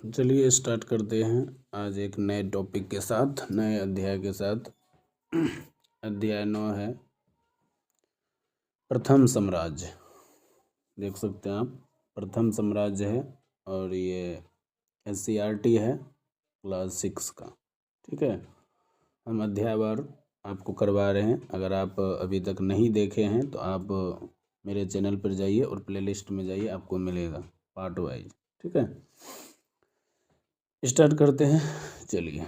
चलिए स्टार्ट करते हैं आज एक नए टॉपिक के साथ, नए अध्याय के साथ। अध्याय 9 है प्रथम साम्राज्य। देख सकते हैं आप, प्रथम साम्राज्य है और ये SCERT है क्लास 6 का। ठीक है, हम अध्यायवार आपको करवा रहे हैं। अगर आप अभी तक नहीं देखे हैं तो आप मेरे चैनल पर जाइए और प्लेलिस्ट में जाइए, आपको मिलेगा पार्ट वाइज। ठीक है, स्टार्ट करते हैं। चलिए,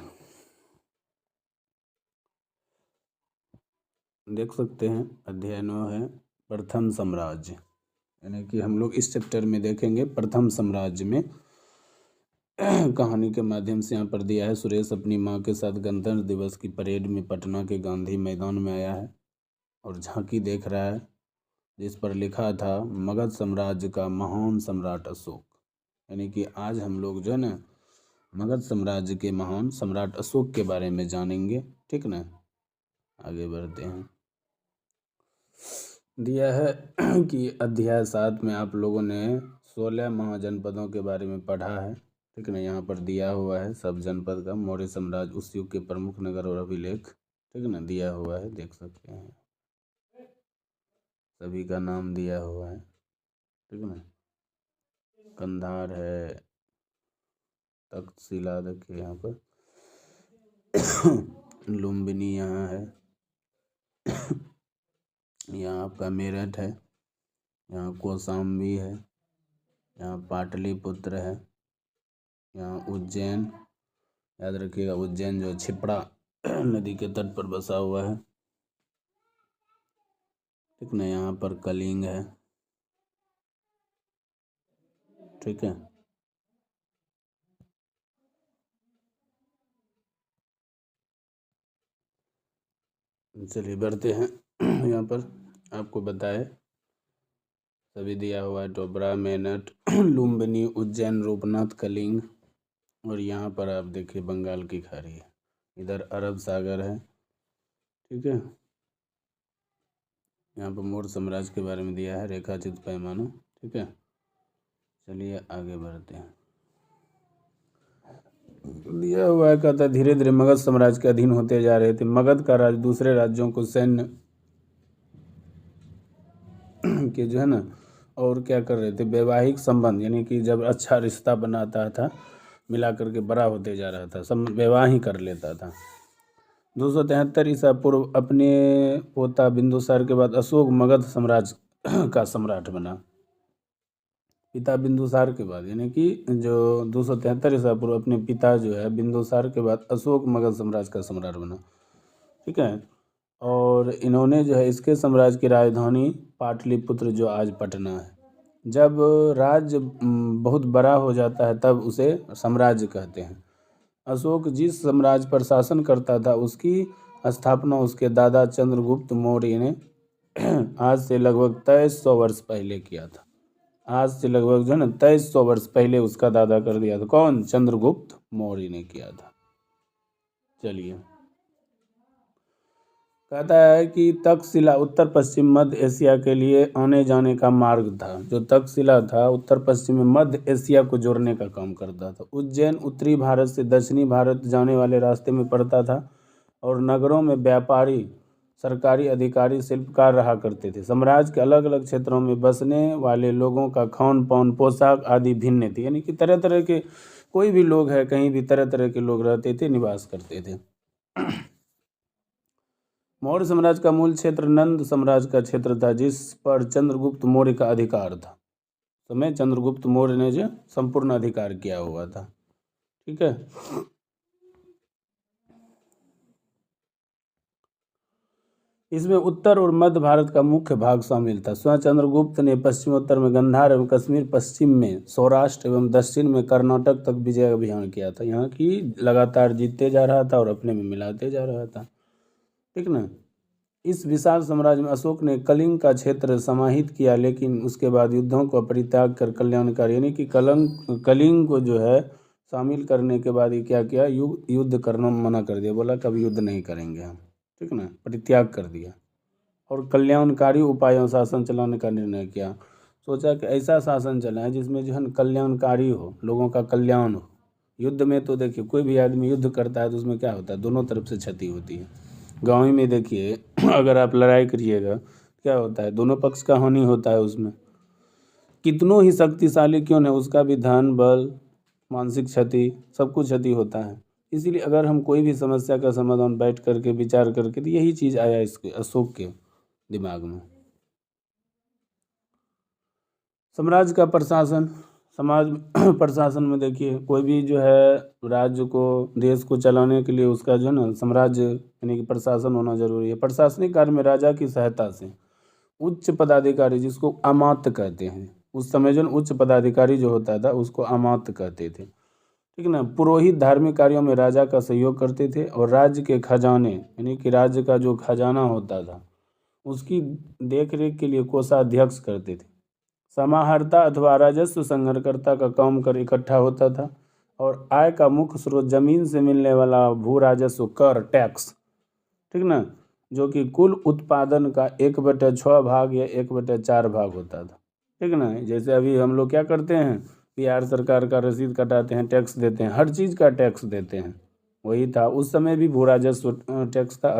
देख सकते हैं अध्याय 9 है प्रथम साम्राज्य, यानी कि हम लोग इस चैप्टर में देखेंगे प्रथम साम्राज्य में। कहानी के माध्यम से यहाँ पर दिया है, सुरेश अपनी माँ के साथ गणतंत्र दिवस की परेड में पटना के गांधी मैदान में आया है और झांकी देख रहा है जिस पर लिखा था मगध साम्राज्य का महान सम्राट अशोक। यानी कि आज हम लोग जो है ना मगध साम्राज्य के महान सम्राट अशोक के बारे में जानेंगे। ठीक ना, आगे बढ़ते हैं। दिया है कि अध्याय 7 में आप लोगों ने 16 महाजनपदों के बारे में पढ़ा है। ठीक ना, यहाँ पर दिया हुआ है सब जनपद का, मौर्य साम्राज्य उस युग के प्रमुख नगर और अभिलेख। ठीक ना, दिया हुआ है, देख सकते हैं, सभी का नाम दिया हुआ है। ठीक ना, कंधार है, तक्षशिला देखिए यहाँ पर, लुम्बिनी यहाँ है, यहाँ आपका मेरठ है, यहाँ कौशाम्बी है, यहाँ पाटलिपुत्र है, यहाँ उज्जैन, याद रखिएगा उज्जैन जो छिपड़ा नदी के तट पर बसा हुआ है। ठीक ना, यहाँ पर कलिंग है। ठीक है, चलिए बढ़ते हैं। यहाँ पर आपको बताए सभी दिया हुआ है, टोबरा, मेरठ, लुम्बिनी, उज्जैन, रूपनाथ, कलिंग, और यहाँ पर आप देखिए बंगाल की खाड़ी है, इधर अरब सागर है। ठीक है, यहाँ पर मौर्य साम्राज्य के बारे में दिया है, रेखाचित्र पैमाना। ठीक है, चलिए आगे बढ़ते हैं। दिया हुआ है, कहता है धीरे धीरे मगध साम्राज्य के अधीन होते जा रहे थे। मगध का राज दूसरे राज्यों को सैन्य के जो है ना और क्या कर रहे थे, वैवाहिक संबंध, यानी कि जब अच्छा रिश्ता बनाता था मिला करके बड़ा होते जा रहा था, सब विवाह ही कर लेता था। 273 ईसा पूर्व अपने पोता बिंदुसार के बाद अशोक मगध साम्राज्य का सम्राट बना। पिता बिंदुसार के बाद, यानी कि जो 273 ईसा पूर्व अपने पिता जो है बिंदुसार के बाद अशोक मगध साम्राज्य का सम्राट बना। ठीक है, और इन्होंने जो है इसके साम्राज्य की राजधानी पाटलिपुत्र जो आज पटना है। जब राज्य बहुत बड़ा हो जाता है तब उसे साम्राज्य कहते हैं। अशोक जिस साम्राज्य पर शासन करता था उसकी स्थापना उसके दादा चंद्रगुप्त मौर्य ने आज से लगभग 2300 वर्ष पहले किया था। आज से लगभग जो है ना 2300 वर्ष पहले उसका दादा कर दिया था। कौन? चंद्रगुप्त मौर्य ने किया था। चलिए, कहता है कि तक्षशिला उत्तर पश्चिम मध्य एशिया के लिए आने जाने का मार्ग था। जो तक्षशिला था उत्तर पश्चिम में मध्य एशिया को जोड़ने का काम करता था। उज्जैन उत्तरी भारत से दक्षिणी भारत जाने वाले रास्ते में पड़ता था और नगरों में व्यापारी, सरकारी अधिकारी, शिल्पकार रहा करते थे। साम्राज्य के अलग अलग क्षेत्रों में बसने वाले लोगों का खान पान, पोशाक आदि भिन्न थी, यानी कि तरह तरह के कोई भी लोग है कहीं भी तरह तरह के लोग रहते थे, निवास करते थे। मौर्य साम्राज्य का मूल क्षेत्र नंद साम्राज्य का क्षेत्र था जिस पर चंद्रगुप्त मौर्य का अधिकार था। समय चंद्रगुप्त मौर्य ने जो संपूर्ण अधिकार किया हुआ था। ठीक है, इसमें उत्तर और मध्य भारत का मुख्य भाग शामिल था। स्वयं चंद्रगुप्त ने पश्चिमोत्तर में गांधार एवं कश्मीर, पश्चिम में सौराष्ट्र एवं दक्षिण में कर्नाटक तक विजय अभियान किया था। यहाँ की लगातार जीतते जा रहा था और अपने में मिलाते जा रहा था। ठीक ना, इस विशाल साम्राज्य में अशोक ने कलिंग का क्षेत्र समाहित किया, लेकिन उसके बाद युद्धों को परित्याग कर कल्याणकारी, यानी कि कलिंग को जो है शामिल करने के बाद ये क्या किया, युद्ध करना मना कर दिया, बोला कभी युद्ध नहीं करेंगे हम। ठीक ना, परित्याग कर दिया और कल्याणकारी उपायों शासन चलाने का निर्णय किया। सोचा कि ऐसा शासन चलाएं जिसमें जो है कल्याणकारी हो, लोगों का कल्याण हो। युद्ध में तो देखिए कोई भी आदमी युद्ध करता है तो उसमें क्या होता है, दोनों तरफ से क्षति होती है। गाँव ही में देखिए अगर आप लड़ाई करिएगा क्या होता है, दोनों पक्ष का हानि होता है उसमें। कितनों ही शक्तिशाली क्यों नहीं, उसका भी धन बल मानसिक क्षति सब कुछ क्षति होता है। इसीलिए अगर हम कोई भी समस्या का समाधान बैठ करके विचार करके, तो यही चीज़ आया इसके अशोक के दिमाग में। साम्राज्य का प्रशासन, समाज प्रशासन में देखिए कोई भी जो है राज्य को देश को चलाने के लिए उसका जो है ना साम्राज्य यानी कि प्रशासन होना जरूरी है। प्रशासनिक कार्य में राजा की सहायता से उच्च पदाधिकारी, जिसको अमात्य कहते हैं, उस समय जो उच्च पदाधिकारी जो होता था उसको अमात्य कहते थे, ठीक है ना। पुरोहित धार्मिक कार्यों में राजा का सहयोग करते थे और राज्य के खजाने यानी कि राज्य का जो खजाना होता था उसकी देखरेख के लिए कोषाध्यक्ष करते थे। समाहर्ता अथवा राजस्व संग्रहकर्ता का काम कर इकट्ठा होता था और आय का मुख्य स्रोत जमीन से मिलने वाला भू राजस्व कर टैक्स, ठीक ना, जो कि कुल उत्पादन का 1/6 भाग या 1/4 भाग होता था, ठीक ना। जैसे अभी हम लोग क्या करते हैं, बिहार सरकार का रसीद कटाते हैं, टैक्स देते हैं, हर चीज़ का टैक्स देते हैं, वही था उस समय भी भू राजस्व टैक्स था।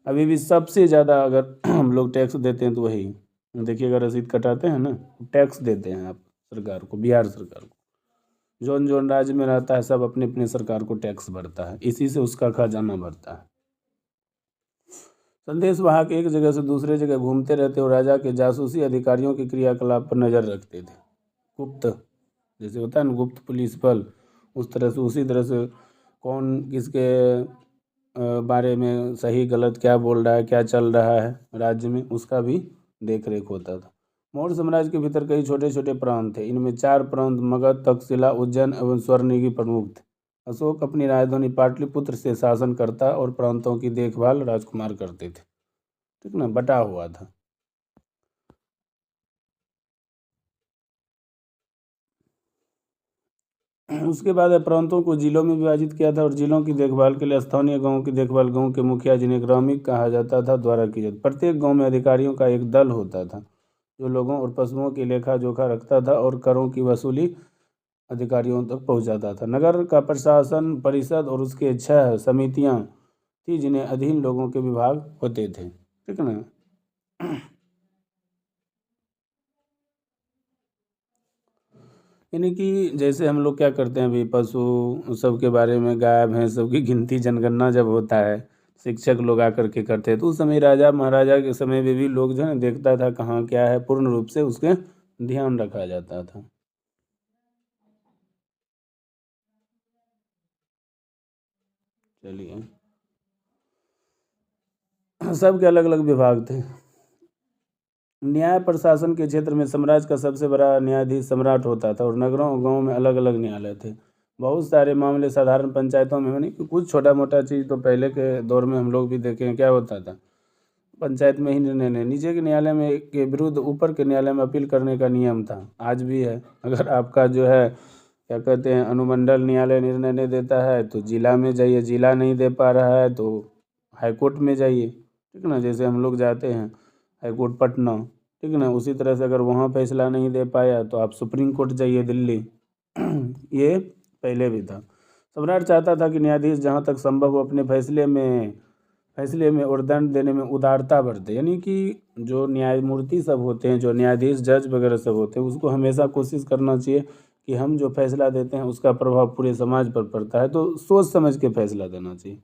अभी भी सबसे ज़्यादा अगर हम लोग टैक्स देते हैं तो वही देखिएगा, रसीद कटाते हैं ना, टैक्स देते हैं आप सरकार को, बिहार सरकार को। जौन जौन राज्य में रहता है सब अपने अपने सरकार को टैक्स भरता है, इसी से उसका खजाना भरता है। संदेश वाहक एक जगह से दूसरे जगह घूमते रहते और राजा के जासूसी अधिकारियों के क्रियाकलाप पर नज़र रखते थे। गुप्त जैसे होता है ना गुप्त पुलिस बल, उस तरह से उसी तरह से कौन किसके बारे में सही गलत क्या बोल रहा है, क्या चल रहा है राज्य में, उसका भी देख रेख होता था। मौर्य साम्राज्य के भीतर कई छोटे छोटे प्रांत थे। इनमें 4 प्रांत मगध, तक्षशिला, उज्जैन एवं स्वर्णगिरि प्रमुख थे। अशोक अपनी राजधानी पाटलिपुत्र से शासन करता और प्रांतों की देखभाल राजकुमार करते थे, ठीक ना, बटा हुआ था। उसके बाद प्रांतों को जिलों में विभाजित किया था और जिलों की देखभाल के लिए स्थानीय गांवों की देखभाल गांव के मुखिया, जिन्हें ग्रामीण कहा जाता था, द्वारा की जाती। प्रत्येक गांव में अधिकारियों का एक दल होता था जो लोगों और पशुओं की लेखा जोखा रखता था और करों की वसूली अधिकारियों तक पहुंचाता था। नगर का प्रशासन परिषद और उसके 6 समितियां थी जिन्हें अधीन लोगों के विभाग होते थे, ठीक ना। यानी कि जैसे हम लोग क्या करते हैं अभी पशु सबके बारे में, गाय भैंस सबकी गिनती जनगणना जब होता है, शिक्षक लोग आकर के करते हैं, तो उस समय राजा महाराजा के समय में भी लोग जो है ना देखता था कहाँ क्या है, पूर्ण रूप से उसके ध्यान रखा जाता था। चलिए, सबके अलग अलग विभाग थे। न्याय प्रशासन के क्षेत्र में साम्राज्य का सबसे बड़ा न्यायाधीश सम्राट होता था और नगरों और गाँव में अलग अलग न्यायालय थे। बहुत सारे मामले साधारण पंचायतों में, यानी कि कुछ छोटा मोटा चीज़ तो पहले के दौर में हम लोग भी देखे हैं, क्या होता था पंचायत में ही निर्णय लें, नीचे के न्यायालय में के विरुद्ध ऊपर के न्यायालय में अपील करने का नियम था, आज भी है। अगर आपका जो है क्या कहते हैं अनुमंडल न्यायालय निर्णय नहीं देता है तो जिला में जाइए, जिला नहीं दे पा रहा है तो हाईकोर्ट में जाइए, ठीक है ना। जैसे हम लोग जाते हैं हाईकोर्ट पटना, ठीक है ना, उसी तरह से अगर वहाँ फैसला नहीं दे पाया तो आप सुप्रीम कोर्ट जाइए दिल्ली। ये पहले भी था। सम्राट चाहता था कि न्यायाधीश जहाँ तक संभव हो अपने फैसले में और दंड देने में उदारता बरते, यानी कि जो न्यायमूर्ति सब होते हैं, जो न्यायाधीश जज वगैरह सब होते हैं, उसको हमेशा कोशिश करना चाहिए कि हम जो फैसला देते हैं उसका प्रभाव पूरे समाज पर पड़ता है, तो सोच समझ के फैसला देना चाहिए।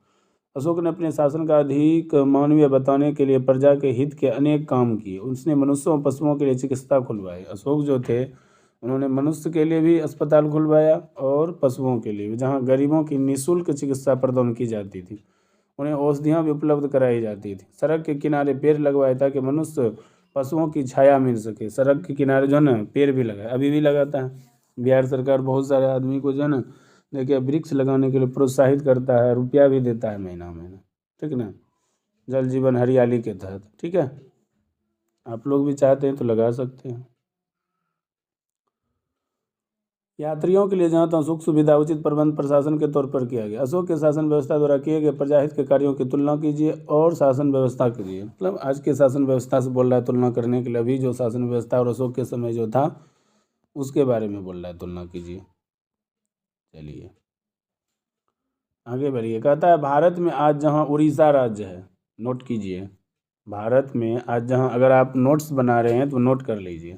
अशोक ने अपने शासन का अधिक मानवीय बताने के लिए प्रजा के हित के अनेक काम किए। उसने मनुष्यों और पशुओं के लिए चिकित्सा खुलवाई। अशोक जो थे उन्होंने मनुष्य के लिए भी अस्पताल खुलवाया और पशुओं के लिए भी, जहाँ गरीबों की निःशुल्क चिकित्सा प्रदान की जाती थी, उन्हें औषधियाँ भी उपलब्ध कराई जाती थी। सड़क के किनारे पेड़ लगवाए ताकि मनुष्य पशुओं की छाया मिल सके। सड़क के किनारे जो है ना पेड़ भी लगाए, अभी भी लगाता है बिहार सरकार, बहुत सारे आदमी को जो है ना देखिए वृक्ष लगाने के लिए प्रोत्साहित करता है, रुपया भी देता है महीना महीना, ठीक ना, जल जीवन हरियाली के तहत, ठीक है। आप लोग भी चाहते हैं तो लगा सकते हैं। यात्रियों के लिए जहाँ तहाँ सुख सुविधा उचित प्रबंध प्रशासन के तौर पर किया गया। अशोक के शासन व्यवस्था द्वारा किए गए प्रजाहित के कार्यों की तुलना कीजिए और शासन व्यवस्था कीजिए। मतलब आज के शासन व्यवस्था से बोल रहा है तुलना करने के लिए, अभी जो शासन व्यवस्था और अशोक के समय जो था उसके बारे में बोल रहा है तुलना कीजिए। चलिए आगे बढ़िए। कहता है भारत में आज जहाँ उड़ीसा राज्य है, नोट कीजिए, भारत में आज जहाँ, अगर आप नोट्स बना रहे हैं तो नोट कर लीजिए,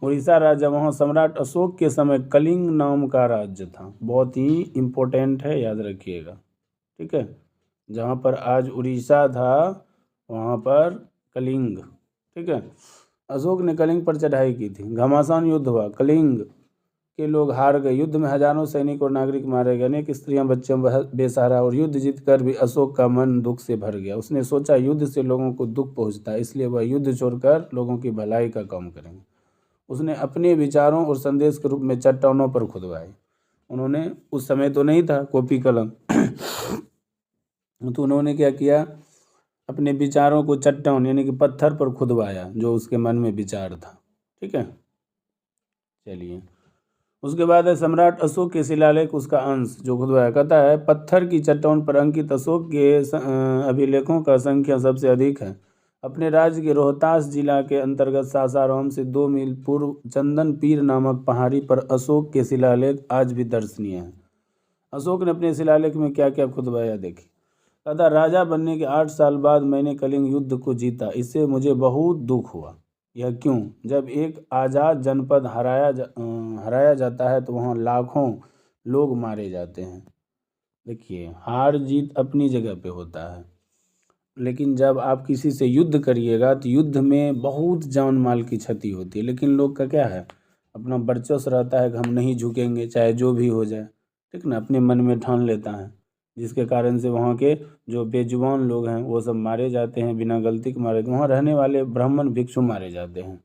उड़ीसा राज्य, वहाँ सम्राट अशोक के समय कलिंग नाम का राज्य था। बहुत ही इम्पोर्टेंट है, याद रखिएगा। ठीक है, जहाँ पर आज उड़ीसा था वहाँ पर कलिंग। ठीक है, अशोक ने कलिंग पर चढ़ाई की थी, घमासान युद्ध हुआ, कलिंग के लोग हार गए, युद्ध में हजारों सैनिक और नागरिक मारे गए, अनेक स्त्रियां बच्चे बेसहारा, और युद्ध जीतकर भी अशोक का मन दुख से भर गया। उसने सोचा युद्ध से लोगों को दुख पहुंचता है, इसलिए वह युद्ध छोड़कर लोगों की भलाई का काम करेंगे। उसने अपने विचारों और संदेश के रूप में चट्टानों पर खुदवाए। उन्होंने, उस समय तो नहीं था कॉपी कलम तो उन्होंने क्या किया, अपने विचारों को चट्टान यानी कि पत्थर पर खुदवाया, जो उसके मन में विचार था। ठीक है, चलिए उसके बाद है सम्राट अशोक के शिलालेख, उसका अंश जो खुदवाया। कहता है पत्थर की चट्टान पर अंकित अशोक के अभिलेखों का संख्या सबसे अधिक है। अपने राज्य के रोहतास जिला के अंतर्गत सासाराम से 2 मील पूर्व चंदन पीर नामक पहाड़ी पर अशोक के शिलालेख आज भी दर्शनीय हैं। अशोक ने अपने शिलालेख में क्या क्या खुदवाया, देखिए। कहता राजा बनने के 8 साल बाद मैंने कलिंग युद्ध को जीता, इससे मुझे बहुत दुख हुआ। यह क्यों? जब एक आज़ाद जनपद हराया जाता है तो वहाँ लाखों लोग मारे जाते हैं। देखिए, हार जीत अपनी जगह पे होता है, लेकिन जब आप किसी से युद्ध करिएगा तो युद्ध में बहुत जान माल की क्षति होती है। लेकिन लोग का क्या है, अपना वर्चस्व रहता है कि हम नहीं झुकेंगे चाहे जो भी हो जाए। ठीक ना, अपने मन में ठान लेता है, जिसके कारण से वहाँ के जो बेजुबान लोग हैं वो सब मारे जाते हैं, बिना गलती के मारे। वहाँ रहने वाले ब्राह्मण भिक्षु मारे जाते हैं।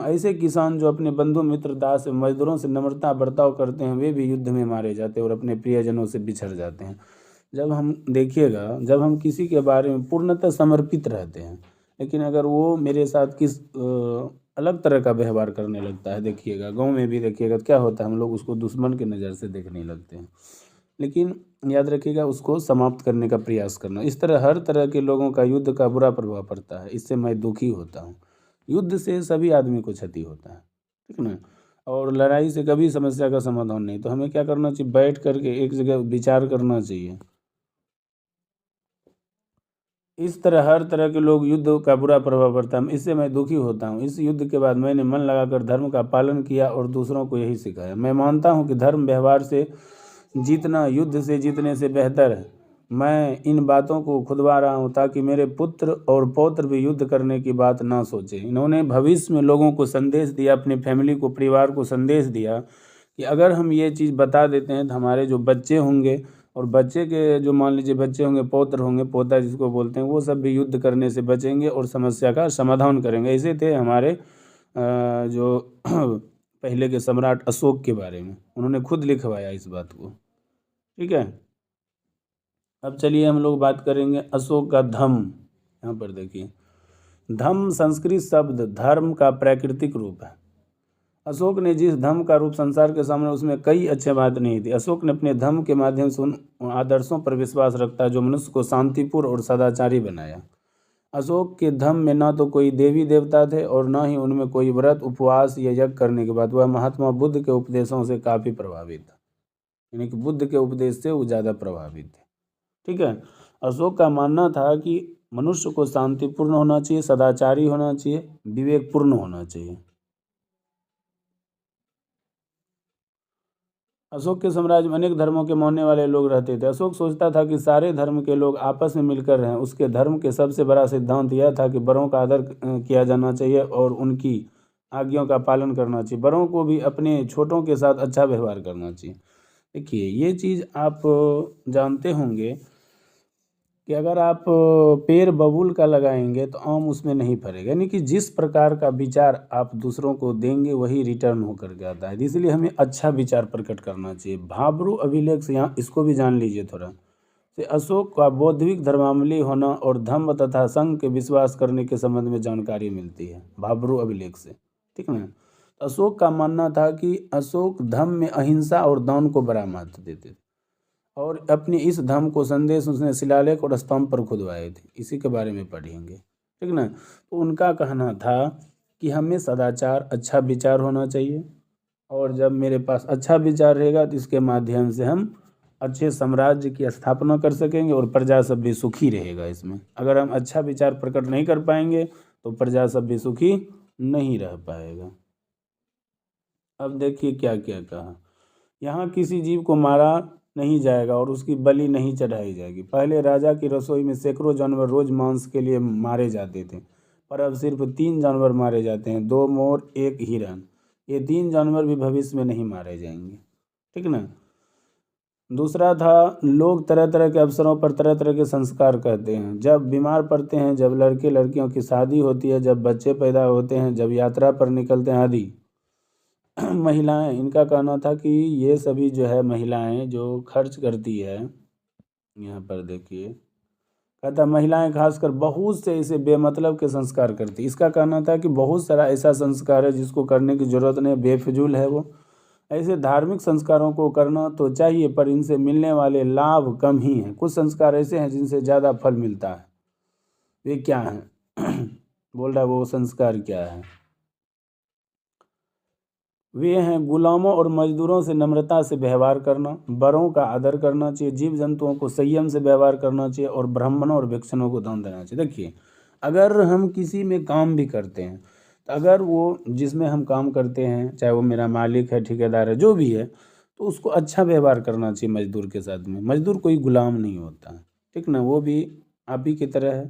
ऐसे किसान जो अपने बंधु मित्र दास मजदूरों से नम्रता बर्ताव करते हैं, वे भी युद्ध में मारे जाते हैं और अपने प्रियजनों से बिछड़ जाते हैं। जब हम देखिएगा, जब हम किसी के बारे में पूर्णतः समर्पित रहते हैं, लेकिन अगर वो मेरे साथ किस अलग तरह का व्यवहार करने लगता है, देखिएगा गांव में भी देखिएगा क्या होता है, हम लोग उसको दुश्मन की नज़र से देखने लगते हैं। लेकिन याद रखिएगा, उसको समाप्त करने का प्रयास करना। इस तरह हर तरह के लोगों का युद्ध का बुरा प्रभाव पड़ता है, इससे मैं दुखी होता हूँ। युद्ध से सभी आदमी को क्षति होता है, ठीक ना। और लड़ाई से कभी समस्या का समाधान नहीं। तो हमें क्या करना चाहिए, बैठ करके एक जगह विचार करना चाहिए। इस तरह हर तरह के लोग युद्ध का बुरा प्रभाव पड़ता है, इससे मैं दुखी होता हूँ। इस युद्ध के बाद मैंने मन लगाकर धर्म का पालन किया और दूसरों को यही सिखाया। मैं मानता हूँ कि धर्म व्यवहार से जीतना युद्ध से जीतने से बेहतर है। मैं इन बातों को खुदवा रहा हूँ ताकि मेरे पुत्र और पौत्र भी युद्ध करने की बात ना सोचें। इन्होंने भविष्य में लोगों को संदेश दिया, अपने फैमिली को, परिवार को संदेश दिया कि अगर हम ये चीज़ बता देते हैं तो हमारे जो बच्चे होंगे और बच्चे के जो मान लीजिए बच्चे होंगे, पौत्र होंगे, पोता जिसको बोलते हैं, वो सब भी युद्ध करने से बचेंगे और समस्या का समाधान करेंगे। ऐसे थे हमारे जो पहले के सम्राट अशोक के बारे में, उन्होंने खुद लिखवाया इस बात को। ठीक है, अब चलिए हम लोग बात करेंगे अशोक का धम्म। यहाँ पर देखिए, धम्म संस्कृत शब्द धर्म का प्राकृतिक रूप है। अशोक ने जिस धम्म का रूप संसार के सामने, उसमें कई अच्छे बात नहीं थी। अशोक ने अपने धम्म के माध्यम से उन आदर्शों पर विश्वास रखता है जो मनुष्य को शांतिपूर्ण और सदाचारी बनाया। अशोक के धम्म में ना तो कोई देवी देवता थे और ना ही उनमें कोई व्रत उपवास या यज्ञ करने के बाद। वह महात्मा बुद्ध के उपदेशों से काफ़ी प्रभावित था, यानी कि बुद्ध के उपदेश से वो ज़्यादा प्रभावित थे। ठीक है, अशोक का मानना था कि मनुष्य को शांतिपूर्ण होना चाहिए, सदाचारी होना चाहिए, विवेकपूर्ण होना चाहिए। अशोक के साम्राज्य में अनेक धर्मों के मानने वाले लोग रहते थे। अशोक सोचता था कि सारे धर्म के लोग आपस में मिलकर रहें। उसके धर्म के सबसे बड़ा सिद्धांत यह था कि बड़ों का आदर किया जाना चाहिए और उनकी आज्ञाओं का पालन करना चाहिए। बड़ों को भी अपने छोटों के साथ अच्छा व्यवहार करना चाहिए। देखिए, ये चीज़ आप जानते होंगे कि अगर आप पेड़ बबूल का लगाएंगे तो आम उसमें नहीं फरेगा, यानी कि जिस प्रकार का विचार आप दूसरों को देंगे वही रिटर्न होकर के आता है। इसलिए हमें अच्छा विचार प्रकट करना चाहिए। भाब्रू अभिलेख से, यहाँ इसको भी जान लीजिए थोड़ा, से अशोक का बौद्धिक धर्मावली होना और धम्म तथा संघ के विश्वास करने के संबंध में जानकारी मिलती है भाब्रू अभिलेख से। ठीक ना, अशोक का मानना था कि अशोक धम्म में अहिंसा और दान को बड़ा महत्व देते थे और अपनी इस धम्म को संदेश उसने शिलालेख और स्तंभ पर खुदवाए थे। इसी के बारे में पढ़ेंगे। ठीक ना, तो उनका कहना था कि हमें सदाचार, अच्छा विचार होना चाहिए, और जब मेरे पास अच्छा विचार रहेगा तो इसके माध्यम से हम अच्छे साम्राज्य की स्थापना कर सकेंगे और प्रजा सब भी सुखी रहेगा। इसमें अगर हम अच्छा विचार प्रकट नहीं कर पाएंगे तो प्रजा सब भी सुखी नहीं रह पाएगा। अब देखिए क्या क्या कहा, यहाँ किसी जीव को मारा नहीं जाएगा और उसकी बलि नहीं चढ़ाई जाएगी। पहले राजा की रसोई में सैकड़ों जानवर रोज मांस के लिए मारे जाते थे, पर अब सिर्फ 3 जानवर मारे जाते हैं, 2 मोर 1 हिरन। ये 3 जानवर भी भविष्य में नहीं मारे जाएंगे, ठीक ना। दूसरा था, लोग तरह तरह के अवसरों पर तरह तरह के संस्कार कहते हैं। जब बीमार पड़ते हैं, जब लड़के लड़कियों की शादी होती है, जब बच्चे पैदा होते हैं, जब यात्रा पर निकलते हैं आदि। महिलाएं, इनका कहना था कि ये सभी जो है महिलाएं जो खर्च करती है, यहाँ पर देखिए कहता महिलाएं खासकर बहुत से ऐसे बेमतलब के संस्कार करती। इसका कहना था कि बहुत सारा ऐसा संस्कार है जिसको करने की ज़रूरत नहीं, बेफिजूल है वो। ऐसे धार्मिक संस्कारों को करना तो चाहिए, पर इनसे मिलने वाले लाभ कम ही हैं। कुछ संस्कार ऐसे हैं जिनसे ज़्यादा फल मिलता है। वे क्या हैं? बोल रहा है वो संस्कार क्या है? वे हैं गुलामों और मजदूरों से नम्रता से व्यवहार करना, बड़ों का आदर करना चाहिए, जीव जंतुओं को संयम से व्यवहार करना चाहिए और ब्राह्मणों और भिक्षुओं को दान देना चाहिए। देखिए, अगर हम किसी में काम भी करते हैं तो अगर वो जिसमें हम काम करते हैं, चाहे वो मेरा मालिक है, ठेकेदार है, जो भी है, तो उसको अच्छा व्यवहार करना चाहिए मजदूर के साथ में। मजदूर कोई गुलाम नहीं होता है, ठीक ना। वो भी आप ही की तरह है,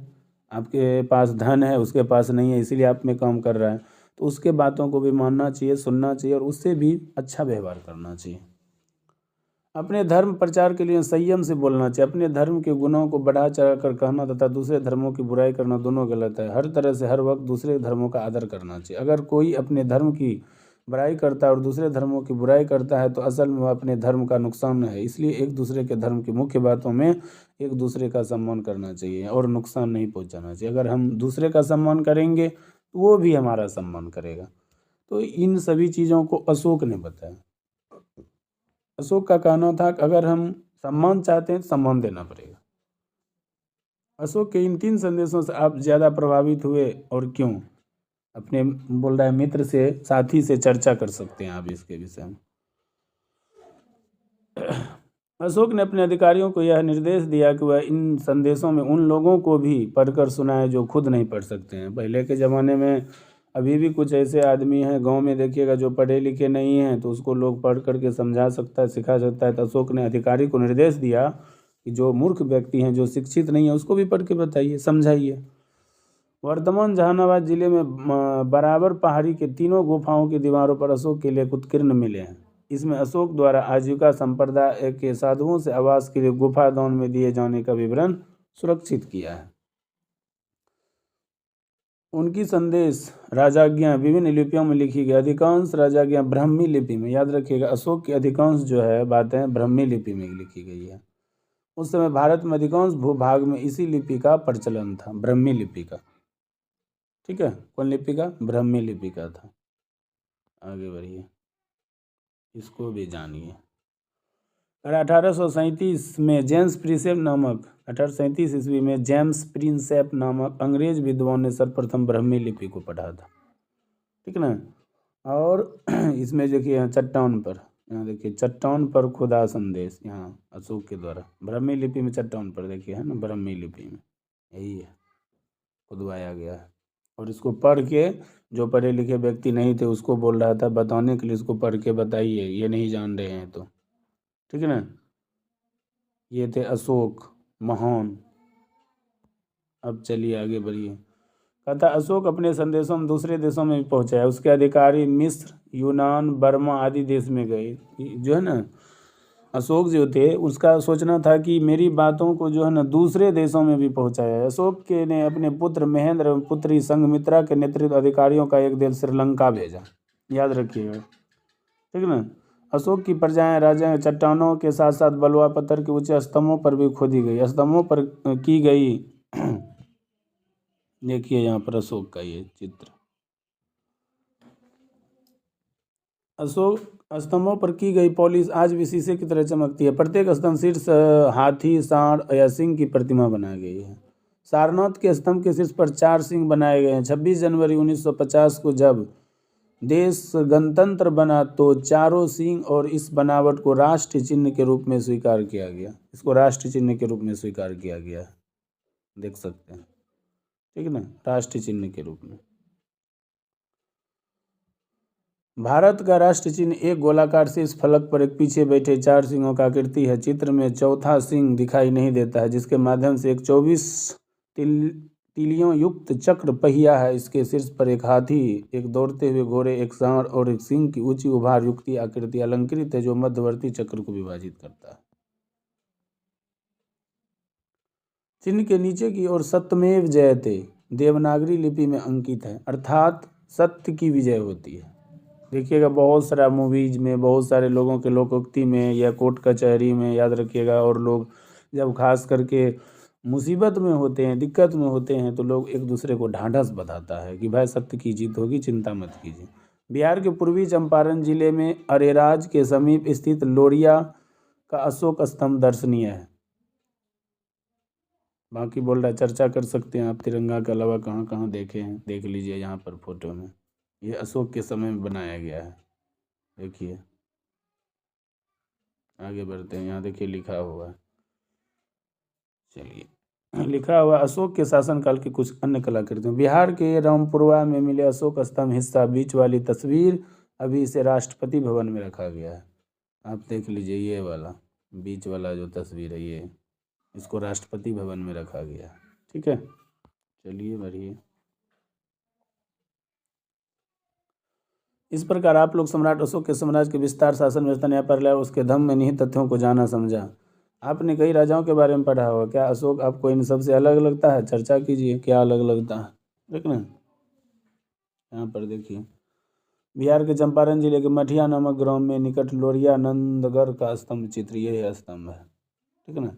आपके पास धन है, उसके पास नहीं है, इसीलिए आप में काम कर रहा है, तो उसके बातों को भी मानना चाहिए, सुनना चाहिए और उससे भी अच्छा व्यवहार करना चाहिए। अपने धर्म प्रचार के लिए संयम से बोलना चाहिए। अपने धर्म के गुणों को बढ़ा चढ़ा कर कहना तथा दूसरे धर्मों की बुराई करना दोनों गलत है। हर तरह से हर वक्त दूसरे धर्मों का आदर करना चाहिए। अगर कोई अपने धर्म की बुराई करता है और दूसरे धर्मों की बुराई करता है तो असल में वह अपने धर्म का नुकसान है। इसलिए एक दूसरे के धर्म की मुख्य बातों में एक दूसरे का सम्मान करना चाहिए और नुकसान नहीं पहुंचाना चाहिए। अगर हम दूसरे का सम्मान करेंगे तो वो भी हमारा सम्मान करेगा। तो इन सभी चीज़ों को अशोक ने बताया। अशोक का कहना था कि अगर हम सम्मान चाहते हैं तो सम्मान देना पड़ेगा। अशोक के इन 3 संदेशों से आप ज़्यादा प्रभावित हुए और क्यों? अपने बोल रहा है मित्र से, साथी से चर्चा कर सकते हैं आप इसके विषय में। अशोक ने अपने अधिकारियों को यह निर्देश दिया कि वह इन संदेशों में उन लोगों को भी पढ़कर सुनाए जो खुद नहीं पढ़ सकते हैं। पहले के ज़माने में अभी भी कुछ ऐसे आदमी हैं गांव में, देखिएगा, जो पढ़े लिखे नहीं हैं, तो उसको लोग पढ़ करके समझा सकता है, सिखा सकता है। तो अशोक ने अधिकारी को निर्देश दिया कि जो मूर्ख व्यक्ति हैं, जो शिक्षित नहीं है, उसको भी पढ़ के बताइए, समझाइए। वर्तमान जहानाबाद जिले में बराबर पहाड़ी के 3 गुफाओं की दीवारों पर अशोक के लिए उत्कीर्ण मिले हैं। इसमें अशोक द्वारा आजीविका संप्रदाय के साधुओं से आवास के लिए गुफा दान में दिए जाने का विवरण सुरक्षित किया है। उनकी संदेश राजाज्ञां विभिन्न लिपियों में लिखी गई। अधिकांश राजाज्ञां ब्राह्मी लिपि में, याद रखिएगा, अशोक की अधिकांश जो है बातें ब्राह्मी लिपि में लिखी गई है। उस समय भारत में अधिकांश भूभाग में इसी लिपि का प्रचलन था, ब्राह्मी लिपि का। ठीक है, कौन लिपि का? ब्राह्मी लिपि का था। आगे बढ़िए, इसको भी जानिए। 1837 में जेम्स प्रिंसेप नामक 1837 ईस्वी में जेम्स प्रिंसेप नामक अंग्रेज विद्वान ने सर्वप्रथम ब्राह्मी लिपि को पढ़ा था, ठीक ना। और इसमें देखिए यहाँ चट्टान पर, यहाँ देखिए चट्टान पर खुदा संदेश, यहाँ अशोक के द्वारा ब्राह्मी लिपि में चट्टान पर देखिए है ना, ब्राह्मी लिपि में यही है, खुदवाया गया है। और इसको पढ़ के जो पढ़े लिखे व्यक्ति नहीं थे उसको बोल रहा था बताने के लिए, इसको पढ़ के बताइए, ये नहीं जान रहे हैं तो, ठीक है ना। ये थे अशोक महान। अब चलिए आगे बढ़िए। कहता अशोक अपने संदेशों में दूसरे देशों में भी पहुंचाया। उसके अधिकारी मिस्र, यूनान, बर्मा आदि देश में गए। जो है ना, अशोक जो थे उसका सोचना था कि मेरी बातों को जो है ना दूसरे देशों में भी पहुंचाया। अशोक के ने अपने पुत्र महेंद्र एवं पुत्री संघमित्रा के नेतृत्व अधिकारियों का एक दल श्रीलंका भेजा, याद रखिएगा, ठीक है ना। अशोक की प्रजाएं राजा चट्टानों के साथ साथ बलुआ पत्थर के ऊंचे स्तंभों पर भी खोदी गई। स्तंभों पर की गई देखिए यहाँ पर अशोक का ये चित्र, अशोक स्तंभों पर की गई पॉलिश आज भी शीशे की तरह चमकती है। प्रत्येक स्तंभ शीर्ष हाथी, सांड या सिंह की प्रतिमा बनाई गई है। सारनाथ के स्तंभ के शीर्ष पर 4 सिंह बनाए गए हैं। 26 जनवरी 1950 को जब देश गणतंत्र बना तो चारों सिंह और इस बनावट को राष्ट्र चिन्ह के रूप में स्वीकार किया गया। इसको राष्ट्र चिन्ह के रूप में स्वीकार किया गया है, देख सकते हैं, ठीक है ना, राष्ट्र चिन्ह के रूप में। भारत का राष्ट्र चिन्ह एक गोलाकार शीर्ष फलक पर एक पीछे बैठे 4 सिंहों का आकृति है। चित्र में चौथा सिंह दिखाई नहीं देता है, जिसके माध्यम से एक 24 तीलियों युक्त चक्र पहिया है। इसके शीर्ष पर एक हाथी, एक दौड़ते हुए घोड़े, एक सांड और एक सिंह की ऊंची उभार युक्त आकृति अलंकृत है, जो मध्यवर्ती चक्र को विभाजित करता है। चिन्ह के नीचे की ओर सत्यमेव जयते देवनागरी लिपि में अंकित है, अर्थात सत्य की विजय होती है। देखिएगा, बहुत सारा मूवीज में, बहुत सारे लोगों के लोकोक्ति में या कोर्ट कचहरी में याद रखिएगा, और लोग जब खास करके मुसीबत में होते हैं, दिक्कत में होते हैं, तो लोग एक दूसरे को ढांढस बताता है कि भाई सत्य की जीत होगी, चिंता मत कीजिए। बिहार के पूर्वी चंपारण जिले में अरेराज के समीप स्थित लोरिया का अशोक स्तंभ दर्शनीय है। बाकी बोल रहा है चर्चा कर सकते हैं आप, तिरंगा के अलावा कहाँ कहाँ देखे हैं, देख लीजिए यहाँ पर फोटो में। ये अशोक के समय में बनाया गया है, देखिए। आगे बढ़ते हैं, यहाँ देखिए लिखा हुआ है, चलिए, लिखा हुआ अशोक के शासनकाल की कुछ अन्य कलाकृतियाँ। बिहार के रामपुरवा में मिले अशोक स्तंभ हिस्सा बीच वाली तस्वीर, अभी इसे राष्ट्रपति भवन में रखा गया है। आप देख लीजिए, ये वाला बीच वाला जो तस्वीर है, ये इसको राष्ट्रपति भवन में रखा गया है, ठीक है। चलिए बढ़िए। इस प्रकार आप लोग सम्राट अशोक के साम्राज्य के विस्तार, शासन व्यवस्था, न्यायपालिका और उसके धर्म में निहित तथ्यों को जाना समझा। आपने कई राजाओं के बारे में पढ़ा होगा, क्या अशोक आपको इन सबसे अलग लगता है? चर्चा कीजिए, क्या अलग लगता है, देख ना। यहाँ पर देखिए, बिहार के चंपारण जिले के मठिया नामक ग्राम में निकट लोरिया नंदगढ़ का स्तंभ चित्र, ये स्तंभ है, ठीक है ना,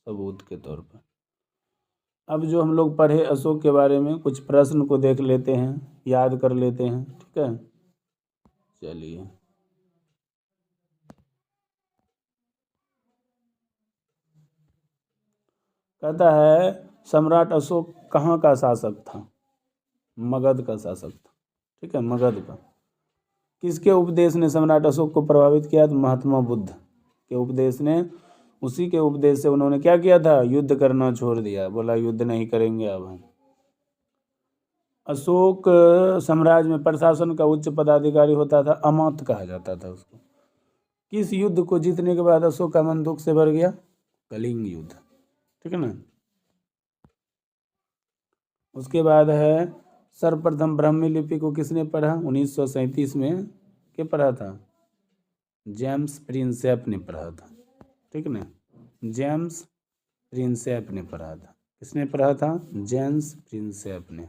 सबूत के तौर पर। अब जो हम लोग पढ़े अशोक के बारे में, कुछ प्रश्न को देख लेते हैं, याद कर लेते हैं, ठीक है। चलिए, कहता है सम्राट अशोक कहाँ का शासक था? मगध का शासक था, ठीक है, मगध का। किसके उपदेश ने सम्राट अशोक को प्रभावित किया? तो महात्मा बुद्ध के उपदेश ने, उसी के उपदेश से उन्होंने क्या किया था? युद्ध करना छोड़ दिया, बोला युद्ध नहीं करेंगे अब हम। अशोक साम्राज्य में प्रशासन का उच्च पदाधिकारी होता था, अमात्य कहा जाता था उसको। किस युद्ध को जीतने के बाद अशोक का मन दुख से भर गया? कलिंग युद्ध, ठीक है ना। उसके बाद है सर्वप्रथम ब्राह्मी लिपि को किसने पढ़ा? 1937 में क्या पढ़ा था? जेम्स प्रिंसेप ने पढ़ा था, ठीक है ना, जेम्स प्रिंसेप ने पढ़ा था। किसने पढ़ा था? जेम्स प्रिंसेप ने।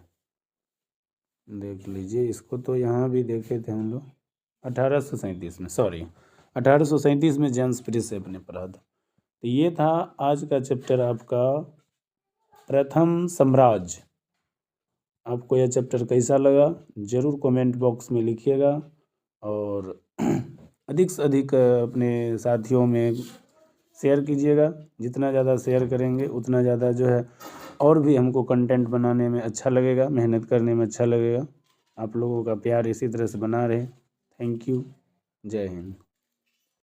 देख लीजिए, इसको तो यहाँ भी देखे थे हम लोग 1837 में, सॉरी 1837 में जेम्स प्रिंसेप ने पढ़ा था। तो ये था आज का चैप्टर आपका प्रथम साम्राज्य। आपको यह चैप्टर कैसा लगा ज़रूर कमेंट बॉक्स में लिखिएगा, और अधिक से अधिक अपने साथियों में शेयर कीजिएगा। जितना ज़्यादा शेयर करेंगे उतना ज़्यादा जो है और भी हमको कंटेंट बनाने में अच्छा लगेगा, मेहनत करने में अच्छा लगेगा। आप लोगों का प्यार इसी तरह से बना रहे। थैंक यू, जय हिंद।